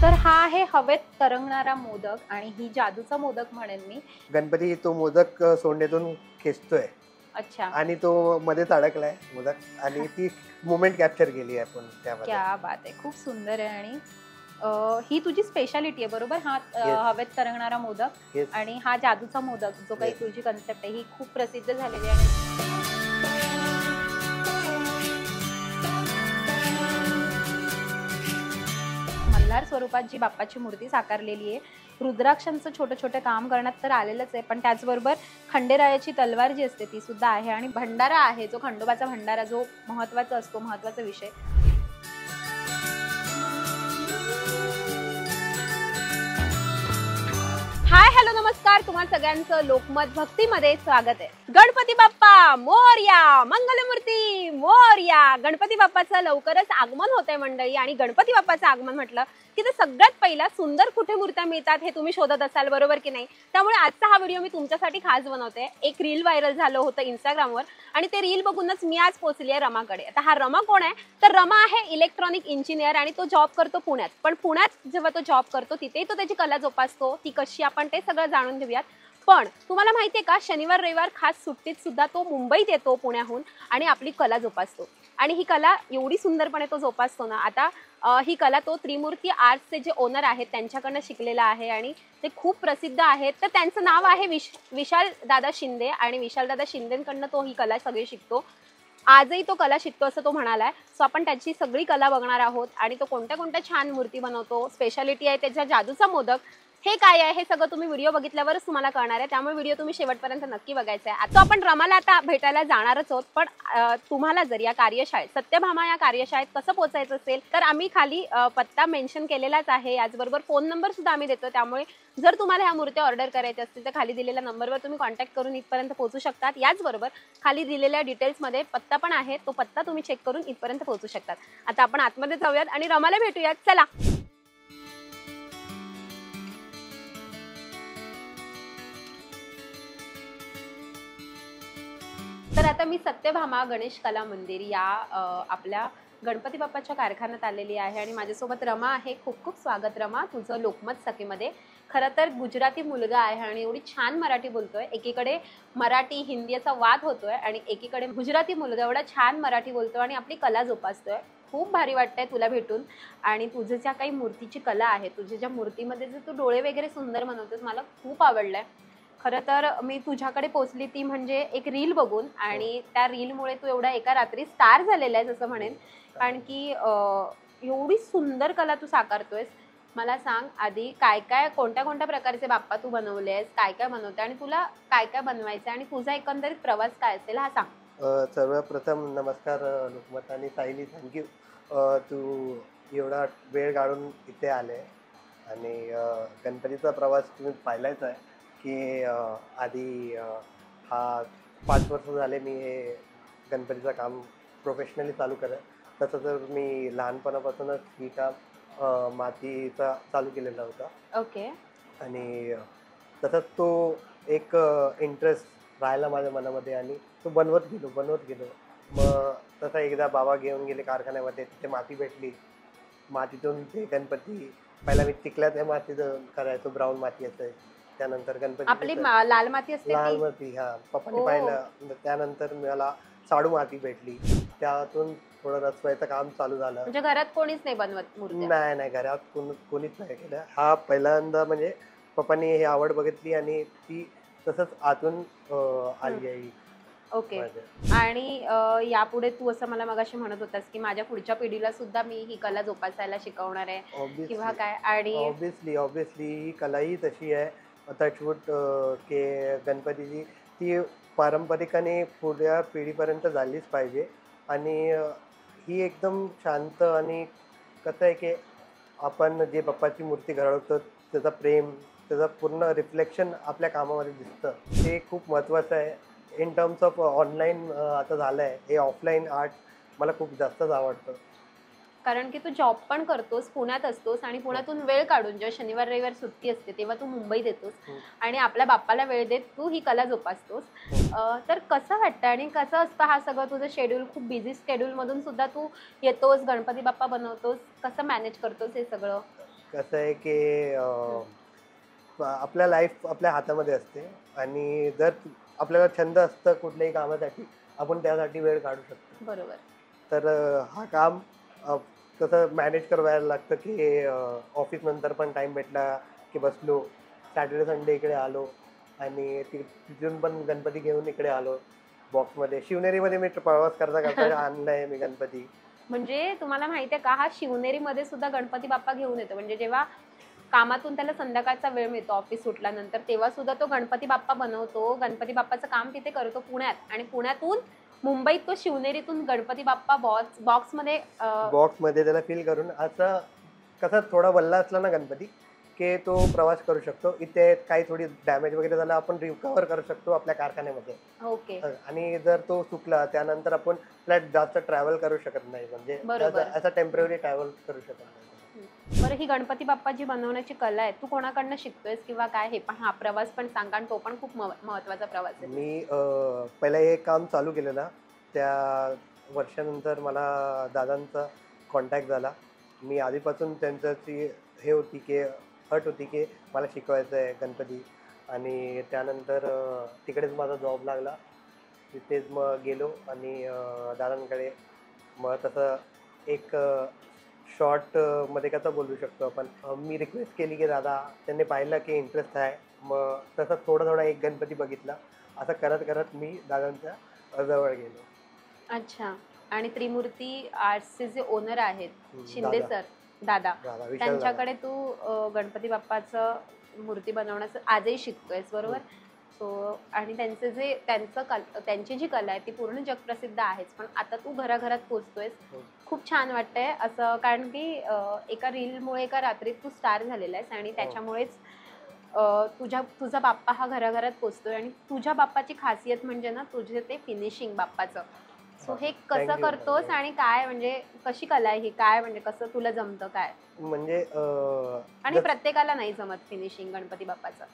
तर हा आहे हवेत तरंगणारा मोदक आणि ही जादूचा मोदक म्हणेन मी. गणपती तो मोदक सोंडेतून खेचतोय अच्छा. आणि तो मध्येच अडकलाय मोदक आणि ती मुमेंट कॅप्चर केली आहे आपण त्यामध्ये. क्या बात आहे. खूप सुंदर आहे आणि ही तुझी स्पेशालिटी आहे बरोबर? हा येस हवेत तरंगणारा मोदक येस आणि हा जादूचा मोदक जो काही येस. तुझी कन्सेप्ट आहे ही खूप प्रसिद्ध झालेली आहे. मल्हार स्वरूपात जी बाप्पाची मूर्ती साकारलेली आहे, रुद्राक्षांचं छोटं छोटं काम करण्यात तर आलेलंच आहे, पण त्याचबरोबर खंडेरायाची तलवार जी असते ती सुद्धा आहे आणि भंडारा आहे जो खंडोबाचा भंडारा जो महत्त्वाचा असतो, महत्त्वाचा विषय. हाय हॅलो नमस्कार, तुम्हा सगळ्यांचं लोकमत भक्तीमध्ये स्वागत आहे. गणपती बाप्पा मोरया, मंगलमूर्ती मोरया. गणपती बाप्पाचं लवकरच आगमन होतंय मंडळी आणि गणपती बाप्पाचं आगमन म्हटलं की ते सगळ्यात पहिला सुंदर कुठे मूर्त्या मिळतात हे तुम्ही शोधत असाल बरोबर की नाही. त्यामुळे आजचा हा व्हिडिओ मी तुमच्यासाठी खास बनवते. एक रील व्हायरल झालं होतं इंस्टाग्रामवर आणि ते रील बघूनच मी आज पोहोचली आहे रमाकडे. आता हा रमा कोण आहे तर रमा आहे इलेक्ट्रॉनिक इंजिनियर आणि तो जॉब करतो पुण्यात. पण पुण्यात जेव्हा तो जॉब करतो तिथेही तो त्याची कला जोपासतो. ती कशी आपण ते सगळं जाणून घेऊयात. पण तुम्हाला माहितीये का शनिवार रविवार खास सुट्टीत सुद्धा तो मुंबईत येतो पुण्याहून आणि आपली कला जोपासतो आणि ही कला एवढी सुंदरपणे तो जोपासतो ना. आता ही कला तो त्रिमूर्ती आर्ट्सचे जे ओनर आहेत त्यांच्याकडनं शिकलेला आहे आणि ते खूप प्रसिद्ध आहेत. तर त्यांचं नाव आहे विशाल दादा शिंदे आणि विशाल दादा शिंदेकडनं तो ही कला सगळी शिकतो. आजही तो कला शिकतो असं तो म्हणालाय. सो आपण त्याची सगळी कला बघणार आहोत आणि तो कोणत्या कोणत्या छान मूर्ती बनवतो. स्पेशालिटी आहे त्याच्या जादूचा मोदक. हे काय आहे हे सगळं तुम्ही व्हिडिओ बघितल्यावरच तुम्हाला कळणार आहे. त्यामुळे व्हिडिओ तुम्ही शेवटपर्यंत नक्की बघायचा आहे. आता आपण रमाला आता भेटायला जाणारच आहोत. पण तुम्हाला जर या कार्यशाळेत सत्यभामा या कार्यशाळेत कसं पोहोचायचं असेल तर आम्ही खाली पत्ता मेन्शन केलेलाच आहे. याचबरोबर फोन नंबर सुद्धा आम्ही देतो. त्यामुळे जर तुम्हाला ह्या मूर्त्या ऑर्डर करायच्या असतील तर खाली दिलेल्या नंबरवर तुम्ही कॉन्टॅक्ट करून इथपर्यंत पोहोचू शकतात. याचबरोबर खाली दिलेल्या डिटेल्समध्ये पत्ता पण आहे. तो पत्ता तुम्ही चेक करून इथपर्यंत पोहोचू शकतात. आता आपण आतमध्ये जाऊयात आणि रमाला भेटूयात. चला. तर आता मी सत्यभामा गणेश कला मंदिर या आपल्या गणपती बाप्पाच्या कारखान्यात आलेली आहे आणि माझ्यासोबत रमा आहे. खूप खूप स्वागत रमा तुझं लोकमत सखीमध्ये. खरं तर गुजराती मुलगा आहे आणि एवढी छान मराठी बोलतोय. एकीकडे मराठी हिंदी याचा वाद होतोय आणि एकीकडे गुजराती मुलगा एवढा छान मराठी बोलतोय आणि आपली कला जोपासतोय. खूप भारी वाटतंय तुला भेटून आणि तुझं ज्या काही मूर्तीची कला आहे, तुझ्या ज्या मूर्तीमध्ये जे तू डोळे वगैरे सुंदर बनवतोस मला खूप आवडलंय. खरं तर मी तुझ्याकडे पोहोचली ती म्हणजे एक रील बघून आणि त्या रीलमुळे तू एवढा एका रात्री स्टार झालेला आहेस असं म्हणेन. कारण की एवढी सुंदर कला तू साकारतोयस. मला सांग आधी काय काय कोणत्या कोणत्या प्रकारचे बाप्पा तू बनवलेस, काय काय बनवते आणि तुला काय काय बनवायचं आणि तुझा एकंदरीत प्रवास काय असेल हा सांग. सर्वप्रथम नमस्कार लोकमत आणि सायली, थँक्यू तू एवढा वेळ काढून इथे आले आणि गणपतीचा प्रवास तुम्ही पाहिलाच आहे की आधी हा 5 वर्ष झाले मी हे गणपतीचं काम प्रोफेशनली चालू करत. तसं तर मी लहानपणापासूनच ही काम मातीचा चालू केलेला होता. ओके. आणि तसंच तो एक इंटरेस्ट राहिला माझ्या मनामध्ये आणि तो बनवत गेलो. मग तसा एकदा बाबा घेऊन गेले कारखान्यामध्ये, तिथे माती भेटली. मातीतून ते गणपती पहिला मी चिखल्यात मातीतून करायचो, ब्राऊन माती असायची. त्यानंतर गणपती आपली लाल माती असते लाल माती, हा पप्पांनी पाहिलं. त्यानंतर मला शाडू माती भेटली, त्यातून थोडं रचवायचं काम चालू झालं. म्हणजे घरात कोणीच नाही बनवत मूर्ती? नाही, घरात कोणीच नाही केलं. हा पहिल्यांदा म्हणजे पप्पांनी ही आवड बघितली आणि ती तसंच आतून आली आहे. ओके. आणि यापुढे तू असं मला मगाशी म्हणत होतास की माझ्या पुढच्या पिढीला सुद्धा मी ही कला जोपासायला शिकवणार आहे किंवा काय? आणि ऑब्विसली ही कला ही तशी आहे टचवूड की गणपतीची ती पारंपरिकाने पुढच्या पिढीपर्यंत झालीच पाहिजे. आणि ही एकदम शांत आणि कसं आहे की आपण जे बाप्पाची मूर्ती घडवतो त्याचा प्रेम, त्याचं पूर्ण रिफ्लेक्शन आपल्या कामामध्ये दिसतं. ते खूप महत्त्वाचं आहे. इन टर्म्स ऑफ ऑनलाईन आता झालं आहे हे ऑफलाईन आर्ट मला खूप जास्तच आवडतं. कारण की तू जॉब पण करतोस, पुण्यात असतोस आणि पुण्यातून वेळ काढून जेव्हा शनिवार रविवार सुट्टी असते तेव्हा तू मुंबईत येतोस आणि आपल्या बाप्पाला वेळ देत तू ही कला जोपासतोस. तर कसं वाटतं आणि कसं असतं हा सगळं तुझं शेड्यूल? खूप बिझी शेड्यूल मधून सुद्धा तू येतोस, गणपती बाप्पा बनवतोस, कसं मॅनेज करतोस हे सगळं? कसं आहे की आपल्या लाईफ आपल्या हातामध्ये असते आणि जर आपल्याला छंद असतं कुठल्याही कामासाठी आपण त्यासाठी वेळ काढू शकतो. बरोबर. तर हा काम अ, कसं मॅनेज करायला लागतं की ऑफिस नंतर पण टाइम भेटला की बसलो, सॅटर्डे संडे इकडे आलो आणि तिथून पण गणपती घेऊन इकडे आलो बॉक्समध्ये. शिवनेरीमध्ये मी प्रवास करता करता आणलाय मी गणपती. म्हणजे तुम्हाला माहितीये का, हा शिवनेरीमध्ये सुद्धा गणपती बाप्पा घेऊन येतो. म्हणजे जेव्हा कामातून त्याला संध्याकाळचा वेळ मिळतो ऑफिस सुटल्यानंतर, तेव्हा सुद्धा तो गणपती बाप्पा बनवतो. गणपती बाप्पाचं काम तिथे करतो पुण्यात, आणि पुण्यातून मुंबईत तो शिवनेरीतून गणपती बाप्पा बॉक्समध्ये बॉक्समध्ये त्याला फील करून असं कसं थोडा वल्ला असला ना गणपती की तो प्रवास करू शकतो. इथे काही थोडी डॅमेज वगैरे झालं आपण रिकवर करू शकतो आपल्या कारखान्यामध्ये. ओके. आणि जर तो चुकला त्यानंतर आपण फ्लॅट जास्त ट्रॅव्हल करू शकत नाही, म्हणजे बरोबर. असं टेम्पररी ट्रॅव्हल करू शकत नाही. बरं, ही गणपती बाप्पा जी बनवण्याची कला आहे, तू कोणाकडनं शिकतोयस किंवा काय? हे पण हा प्रवास पण सांग, कारण तो पण खूप महत्वाचा प्रवास आहे. मी पहिला हे काम चालू केलेलं, त्या वर्षानंतर मला दादांचा कॉन्टॅक्ट झाला. मी आधीपासून त्यांची हे होती की हट होती की मला शिकवायचं आहे गणपती, आणि त्यानंतर तिकडेच माझा जॉब लागला. तिथेच मग गेलो आणि दादांकडे मग तसं एक शॉर्ट मध्ये कसं बोलू शकतो आपण, मी रिक्वेस्ट केली की दादा, त्यांनी पाहिलं की इंटरेस्ट आहे. मग तसं थोडा थोडा एक गणपती बघितला. असं करत करत मी दादांच्या जवळ गेलो. अच्छा. आणि त्रिमूर्ती आर्ट्सचे जे ओनर आहेत शिंदे दादा. सर, दादा, दादा विशाल दादा. त्यांच्याकडे तू गणपती बाप्पाचं मूर्ती बनवण्याचं आजही शिकतोयस, बरोबर? सो आणि त्यांची जी कला आहे ती पूर्ण जगप्रसिद्ध आहेच, पण आता तू घराघरात पोचतोयस. खूप छान वाटतंय असं, कारण की एका रीलमुळे एका रात्रीत तू स्टार झालेला आहेस, आणि त्याच्यामुळेच तुझा बाप्पा हा घराघरात पोचतोय. आणि तुझ्या बाप्पाची खासियत म्हणजे ना, तुझे ते फिनिशिंग बाप्पाचं. सो हे कसं Thank you. करतोस आणि काय, म्हणजे कशी कला आहे ही, काय म्हणजे कसं तुला जमतं काय? म्हणजे आणि प्रत्येकाला नाही जमत फिनिशिंग गणपती बाप्पाचं,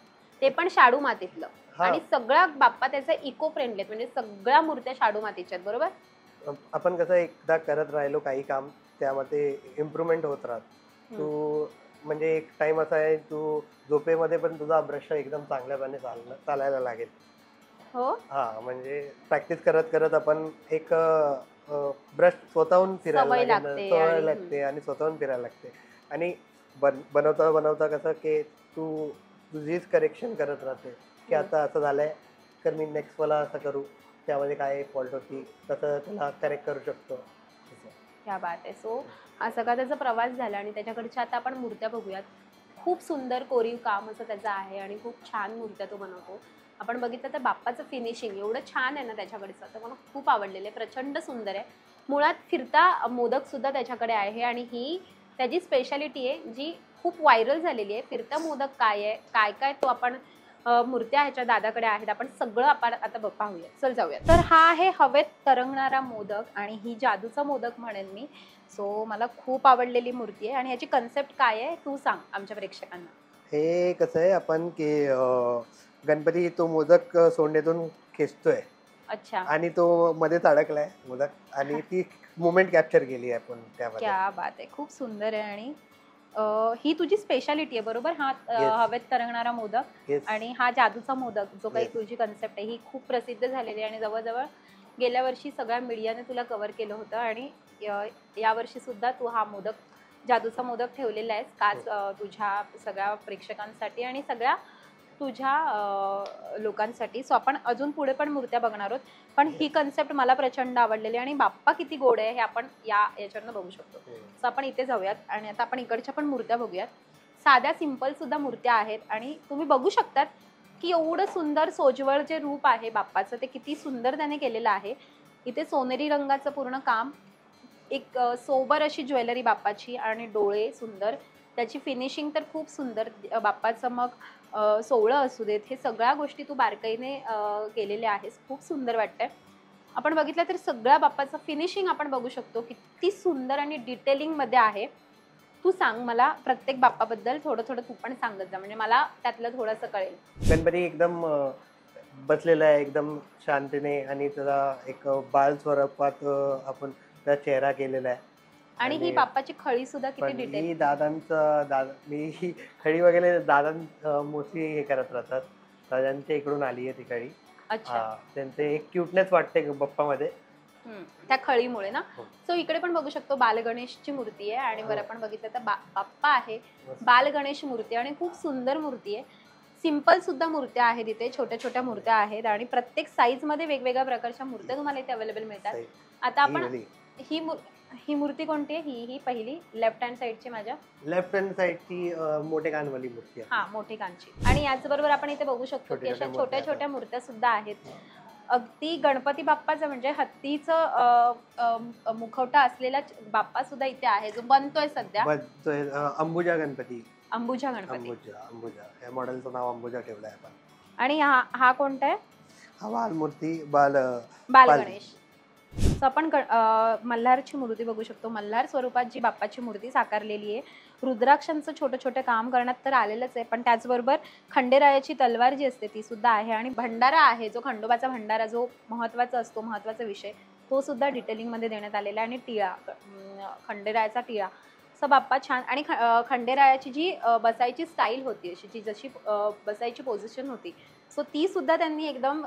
ते पण शाडू मातीतलं. हा. आणि सगळा बाप्पा त्याचा इको फ्रेंडली, म्हणजे सगळ्या मूर्त्या शाडू मातीच्या आहेत, बरोबर? आपण कसं एकदा करत राहिलो काही काम, त्यामध्ये इम्प्रूव्हमेंट होत राहत. तू म्हणजे एक टाइम असा आहे, तू झोपेमध्ये पण तुझा ब्रश एकदम चांगल्यापणे चालायला लागेल. हो. हा, म्हणजे प्रॅक्टिस करत करत आपण एक ब्रश स्वतःहून फिरायला सवय लागेल, लागते सवय आणि- लागते आणि स्वतःहून फिरायला लागते. आणि बनवता बनवता कसं की तू तुझीच करेक्शन करत राहते की आता असं झालंय, तर मी नेक्स्ट वाला असं करू, त्यामध्ये काय फॉल्ट होती तसं त्याला करेक्ट करू शकतो. क्या बात आहे. सो हा सगळा त्याचा प्रवास झाला, आणि त्याच्याकडच्या आता आपण मूर्त्या बघूयात. खूप सुंदर कोरीव काम असं त्याचं आहे, आणि खूप छान मूर्त्या तो बनवतो. आपण बघितलं तर बाप्पाचं फिनिशिंग एवढं छान आहे ना त्याच्याकडचं, तर मला खूप आवडलेलं आहे, प्रचंड सुंदर आहे. मुळात फिरता मोदक सुद्धा त्याच्याकडे आहे, आणि ही त्याची स्पेशालिटी आहे जी खूप व्हायरल झालेली आहे. फिरता मोदक काय आहे, काय काय तो आपण मूर्त्या ह्याच्या दादाकडे आहेत, आपण सगळं आपण आता पाहूया. चल जाऊया. तर हा आहे हवेत तरंगणारा मोदक, आणि ही जादूचा मोदक म्हणेन मी. सो मला खूप आवडलेली मूर्ती आहे, आणि ह्याची कन्सेप्ट काय आहे तू सांग आमच्या प्रेक्षकांना. हे कसं आहे, आपण की गणपती तो मोदक सोंडेतून खेचतोय. अच्छा. आणि तो मध्येच अडकलाय मोदक, आणि ती मुमेंट कॅप्चर केली आहे आपण त्यामध्ये. क्या बात आहे, खूप सुंदर आहे. आणि ही तुझी स्पेशालिटी आहे, बरोबर? हा Yes. हवेत तरंगणारा मोदक. Yes. आणि हा जादूचा मोदक जो काही Yes. तुझी कन्सेप्ट आहे ही खूप प्रसिद्ध झालेली आहे, आणि जवळजवळ गेल्या वर्षी सगळ्या मीडियाने तुला कव्हर केलं होतं, आणि या वर्षी सुद्धा तू हा मोदक, जादूचा मोदक ठेवलेला आहेस खास तुझ्या सगळ्या प्रेक्षकांसाठी आणि सगळ्या तुझ्या लोकांसाठी. सो आपण अजून पुढे पण मूर्त्या बघणार आहोत, पण ही कन्सेप्ट मला प्रचंड आवडलेली आहे, आणि बाप्पा किती गोड आहे हे आपण याच्यावरनं बघू शकतो. सो आपण इथे जाऊयात, आणि आता आपण इकडच्या पण मूर्त्या बघूयात. साध्या सिंपल सुद्धा मूर्त्या आहेत, आणि तुम्ही बघू शकतात की एवढं सुंदर सोज्वळ जे रूप आहे बाप्पाचं ते किती सुंदर त्याने केलेलं आहे. इथे सोनेरी रंगाचं पूर्ण काम, एक सोबर अशी ज्वेलरी बाप्पाची, आणि डोळे सुंदर, त्याची फिनिशिंग तर खूप सुंदर. बाप्पाचं मग सोवळं असू देत, हे सगळ्या गोष्टी तू बारकाईने केलेल्या आहेस, खूप सुंदर वाटतंय. आपण बघितलं तर सगळ्या बाप्पाचं फिनिशिंग आपण बघू शकतो किती सुंदर आणि डिटेलिंगमध्ये आहे. तू सांग मला प्रत्येक बाप्पाबद्दल थोडं थोडं तू पण सांगत जा, म्हणजे मला त्यातलं थोडंसं कळेल. गणपती एकदम बसलेला आहे एकदम शांतीने, आणि त्याला एक बाल स्वरूपात आपण त्याचा चेहरा केलेला आहे. आणि ही बाप्पाची खळी सुद्धा किती पण डिटेल. ही दादांचं मी ही खडी वगैरे दादां मोस्टली हे करत राहतात. दादांच्या इकडून आली आहे ती खडी. अच्छा. त्यांचे एक क्यूटनेस वाटते बाप्पामध्ये. त्या खळीमुळे ना. हो. सो इकडे पण बघू शकतो बालगणेशची मूर्ती आहे आणि वर हो. आपण बघितलं तर बाप्पा आहे, बालगणेश मूर्ती आणि खूप सुंदर मूर्ती आहे. सिंपल सुद्धा मूर्त्या आहेत इथे, छोट्या छोट्या मूर्त्या आहेत आणि प्रत्येक साईज मध्ये वेगवेगळ्या प्रकारच्या मूर्त्या तुम्हाला इथे अवेलेबल मिळतात. आता आपण ही मूर्ती कोणती आहे? ही पहिली लेफ्ट हँड साईडची, माझ्या लेफ्ट हँड साईडची मोठे कानवाली मूर्ती आहे. हा, मोठी कानची. आणि याचबरोबर आपण इथे बघू शकतो की अशा छोट्या छोट्या मूर्त्या सुद्धा आहेत. अगदी गणपती बाप्पाचं म्हणजे हत्तीचं मुखवटा असलेला बाप्पा सुद्धा इथे आहे, जो बनतोय सध्या. अंबुजा गणपती. अंबुजा गणपती. अंबुजा या मॉडेलचं नाव अंबुजा ठेवलंय आपण. आणि हा कोणता आहे? हा बालमूर्ती बालगणेश. सो आपण मल्हारची मूर्ती बघू शकतो. मल्हार स्वरूपात जी बाप्पाची मूर्ती साकारलेली आहे. रुद्राक्षांचं छोटं छोटं काम करण्यात तर आलेलंच आहे, पण त्याचबरोबर खंडेरायाची तलवार जी असते ती सुद्धा आहे आणि भंडारा आहे, जो खंडोबाचा भंडारा, जो महत्त्वाचा असतो, महत्त्वाचा विषय, तो सुद्धा डिटेलिंगमध्ये देण्यात आलेला आहे. आणि टिळा, खंडेरायाचा टिळा, असं बाप्पा छान. आणि खंडेरायाची जी बसायची स्टाईल होती, अशी जशी बसायची पोझिशन होती, सो ती सुद्धा त्यांनी एकदम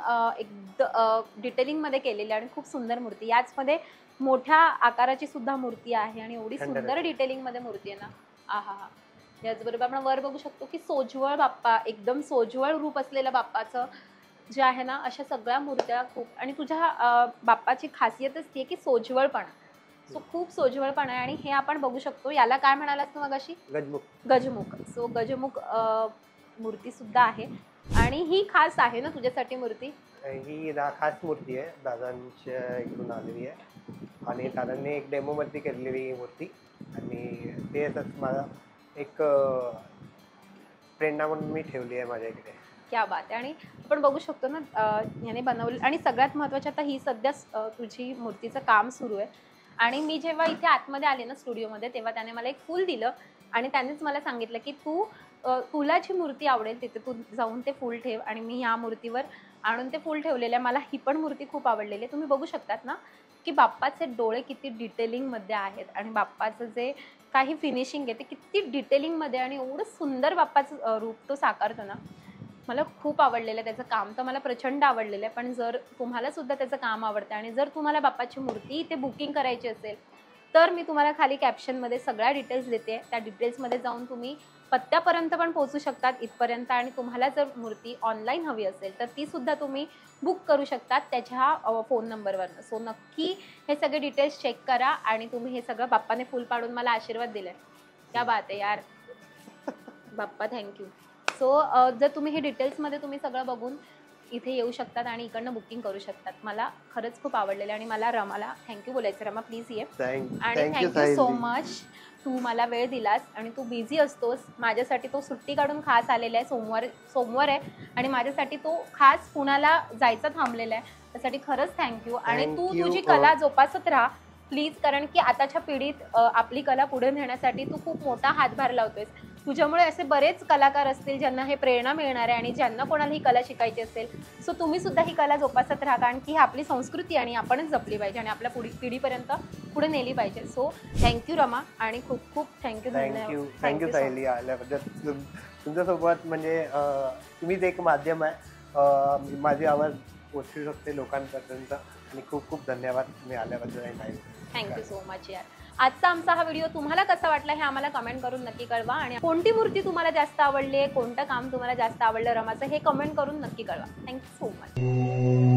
डिटेलिंगमध्ये केलेली आणि खूप सुंदर मूर्ती. याचमध्ये मोठ्या आकाराची सुद्धा मूर्ती आहे आणि एवढी सुंदर डिटेलिंगमध्ये मूर्ती आहे ना. हा. याचबरोबर आपण वर बघू शकतो की सोज्वळ बाप्पा, एकदम सोज्वळ रूप असलेल्या बाप्पाचं जे आहे ना, अशा सगळ्या मूर्त्या खूप. आणि तुझ्या बाप्पाची खासियतच ती आहे की सोज्वळपणा. सो खूप सोज्वळपणा आहे. आणि हे आपण बघू शकतो, याला काय म्हणालास तू मगाशी? गजमुख. सो गजमुख मूर्ती सुद्धा आहे. आणि ही खास आहे ना तुझ्यासाठी मूर्ती? ही खास मूर्ती आहे, दादांच्या इकडून आलेली आहे आणि दादांनी एक डेमो मध्ये केलेली ही मूर्ती. आणि ते मला एक प्रेरणा म्हणून मी ठेवली आहे माझ्या इकडे. क्या बात आहे. आणि आपण बघू शकतो ना, याने बनवलं. आणि सगळ्यात महत्त्वाचं, आता ही सध्या तुझी मूर्तीचं काम सुरू आहे. आणि मी जेव्हा इथे आतमध्ये आले ना स्टुडिओमध्ये, तेव्हा त्याने मला एक फूल दिलं आणि त्यानेच मला सांगितलं की तुला जी मूर्ती आवडेल तिथे तू जाऊन ते फूल ठेव. आणि मी ह्या मूर्तीवर आणून ते फूल ठेवलेलं आहे. मला ही पण मूर्ती खूप आवडलेली आहे. तुम्ही बघू शकतात ना की बाप्पाचे डोळे किती डिटेलिंगमध्ये आहेत आणि बाप्पाचं जे काही फिनिशिंग आहे ते किती डिटेलिंगमध्ये, आणि एवढं सुंदर बाप्पाचं रूप तो साकारतो ना. मला खूप आवडलेलं आहे त्याचं काम, तर मला प्रचंड आवडलेलं आहे. पण जर तुम्हाला सुद्धा त्याचं काम आवडतं आणि जर तुम्हाला बाप्पाची मूर्ती इथे बुकिंग करायची असेल, तर मी तुम्हाला खाली कॅप्शनमध्ये सगळ्या डिटेल्स देते. त्या डिटेल्समध्ये जाऊन तुम्ही पत्त्यापर्यंत पण पोहोचू शकतात, इथपर्यंत. आणि तुम्हाला जर मूर्ती ऑनलाईन हवी असेल तर ती सुद्धा तुम्ही बुक करू शकतात त्याच्या फोन नंबरवरनं. सो नक्की हे सगळे डिटेल्स चेक करा. आणि तुम्ही हे सगळं बाप्पाने फुल पाडून मला आशीर्वाद दिलाय. क्या बात आहे यार बाप्पा, थँक्यू. सो जर तुम्ही हे डिटेल्समध्ये तुम्ही सगळं बघून इथे येऊ शकतात आणि इकडनं बुकिंग करू शकतात. मला खरंच खूप आवडलेलं आणि मला रमाला थँक्यू बोलायचं. रमा प्लीज ये. आणि थँक्यू सो मच, तू मला वेळ दिलास. आणि तू बिझी असतोस, माझ्यासाठी तो सुट्टी काढून खास आलेला आहे. सोमवार आहे आणि माझ्यासाठी तो खास पुण्याला जायचं थांबलेला आहे. त्यासाठी खरंच थँक्यू. आणि तू तुझी कला जोपासत राहा प्लीज, कारण की आताच्या पिढीत आपली कला पुढे नेण्यासाठी तू खूप मोठा हातभार लावतोयस. तुझ्यामुळे असे बरेच कलाकार असतील ज्यांना हे प्रेरणा मिळणार आहे आणि ज्यांना कोणाला ही कला शिकायची असेल. सो तुम्ही सुद्धा ही कला जोपासत राहा, कारण की ही आपली संस्कृती आणि आपणच जपली पाहिजे आणि आपल्या पिढीपर्यंत पुढे नेली पाहिजे. सो थँक्यू रमा आणि खूप खूप थँक्यू. थँक्यू सायली आल्याबद्दल. तुमच्यासोबत म्हणजे तुम्हीच एक माध्यम आहे, माझी आवाज पोचवू शकते लोकांपर्यंत. आणि खूप खूप धन्यवाद तुम्ही आल्याबद्दल. थँक्यू सो मच यार. आजचा आमचा हा व्हिडिओ तुम्हाला कसा वाटला हे आम्हाला कमेंट करून नक्की कळवा. आणि कोणती मूर्ती तुम्हाला जास्त आवडली आहे, कोणतं काम तुम्हाला जास्त आवडलं रमाचं, हे कमेंट करून नक्की कळवा. Thank you so much.